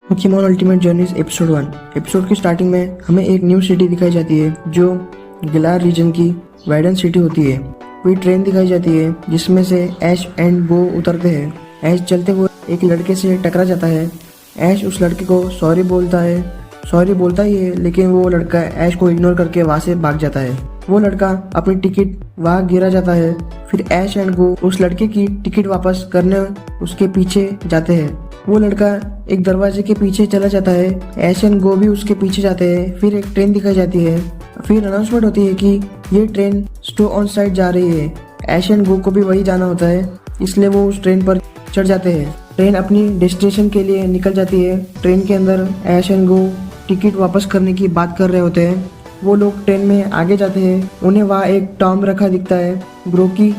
Pokemon ultimate journeys episode 1। Episode की starting में हमें एक न्यू सिटी दिखाई जाती है जो गिलार रीजन की वाइडन सिटी होती है। फिर ट्रेन दिखाई जाती है जिसमें से ऐश एंड गो उतरते हैं। ऐश चलते हुए एक लड़के से टकरा जाता है। ऐश उस लड़के को सॉरी बोलता ही है, लेकिन वो लड़का ऐश को इग्नोर करके वहाँ से भाग जाता है। वो लड़का अपनी टिकट वहाँ गिरा जाता है। फिर ऐश एंड गो उस लड़के की टिकट वापस करने उसके पीछे जाते हैं। वो लड़का एक दरवाजे के पीछे चला जाता है। ऐश एंड गो भी उसके पीछे जाते हैं। फिर एक ट्रेन दिखाई जाती है। फिर अनाउंसमेंट होती है कि ये ट्रेन स्टो ऑन साइड जा रही है। ऐश एंड गो को भी वही जाना होता है, इसलिए वो उस ट्रेन पर चढ़ जाते हैं। ट्रेन अपनी डेस्टिनेशन के लिए निकल जाती है। ट्रेन के अंदर ऐश एंड गो टिकट वापस करने की बात कर रहे होते हैं। वो लोग ट्रेन में आगे जाते हैं। उन्हें वहाँ एक टॉम रखा दिखता है। ग्रोकी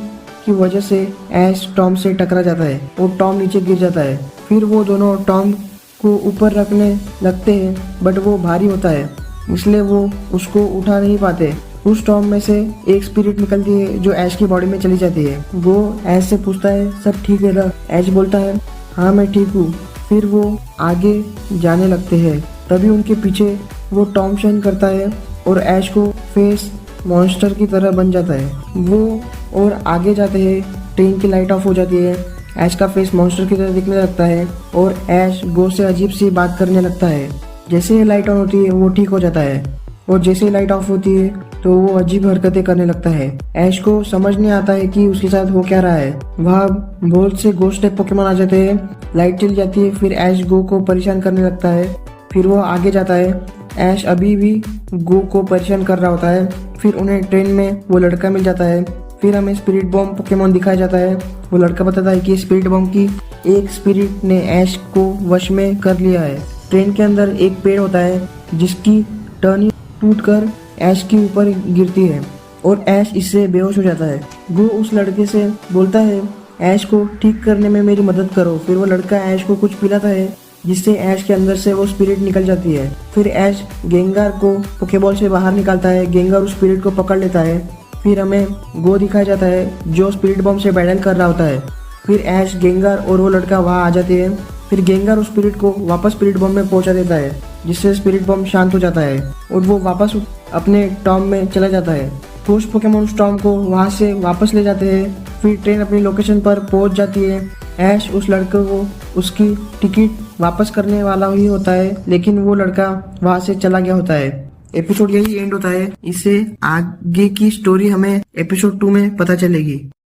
की वजह से ऐश टॉम से टकरा जाता है और टॉम नीचे गिर जाता है। फिर वो दोनों टॉम को ऊपर रखने लगते हैं, बट वो भारी होता है इसलिए वो उसको उठा नहीं पाते। उस टॉम में से एक स्पिरिट निकलती है जो ऐश की बॉडी में चली जाती है। वो ऐश से पूछता है सब ठीक है ना? ऐश बोलता है हाँ मैं ठीक हूँ। फिर वो आगे जाने लगते हैं। तभी उनके पीछे वो टॉम शाइन करता है और ऐश को फेस मॉन्स्टर की तरह बन जाता है। वो और आगे जाते हैं। ट्रेन की लाइट ऑफ हो जाती है। ऐश का फेस मॉन्स्टर की तरह दिखने लगता है और ऐश गो से अजीब सी बात करने लगता है। जैसे ही लाइट ऑन होती है वो ठीक हो जाता है और जैसे ही लाइट ऑफ होती है तो वो अजीब हरकतें करने लगता है। ऐश को समझ नहीं आता है कि उसके साथ हो क्या रहा है। वहाँ बहुत से घोस्ट टाइप पोकेमॉन आ जाते हैं। लाइट चली जाती है। फिर ऐश गो को परेशान करने लगता है। फिर वो आगे जाता है। ऐश अभी भी गो को परेशान कर रहा होता है। फिर उन्हें ट्रेन में वो लड़का मिल जाता है। फिर हमें स्पिरिट बॉम्ब पोकेमॉन दिखाया जाता है। वो लड़का बताता है कि स्पिरिट बॉम्ब की एक स्पिरिट ने ऐश को वश में कर लिया है। ट्रेन के अंदर एक पेड़ होता है जिसकी टहनी टूटकर ऐश के ऊपर गिरती है और ऐश इससे बेहोश हो जाता है। वो उस लड़के से बोलता है ऐश को ठीक करने में मेरी मदद करो। फिर वो लड़का ऐश को कुछ पिलाता है जिससे ऐश के अंदर से वो स्पिरिट निकल जाती है। फिर ऐश गेंगार को पोकेबॉल से बाहर निकालता है। गेंगार उस स्पिरिट को पकड़ लेता है। फिर हमें गो दिखाया जाता है जो स्पिरिट बॉम्ब से बैटल कर रहा होता है। फिर ऐश गेंगार और वो लड़का वहाँ आ जाते हैं। फिर गेंगार उस स्पिरिट को वापस स्पिरिट बॉम्ब में पहुंचा देता है जिससे स्पिरिट बॉम्ब शांत हो जाता है और वो वापस अपने टॉम में चला जाता है। घोस्ट पोकेमॉन टॉम को वहाँ से वापस ले जाते हैं। फिर ट्रेन अपनी लोकेशन पर पहुंच जाती है। ऐश उस लड़के को उसकी टिकट वापस करने वाला ही होता है, लेकिन वो लड़का वहाँ से चला गया होता है। एपिसोड यही एंड होता है। इससे आगे की स्टोरी हमें एपिसोड 2 में पता चलेगी।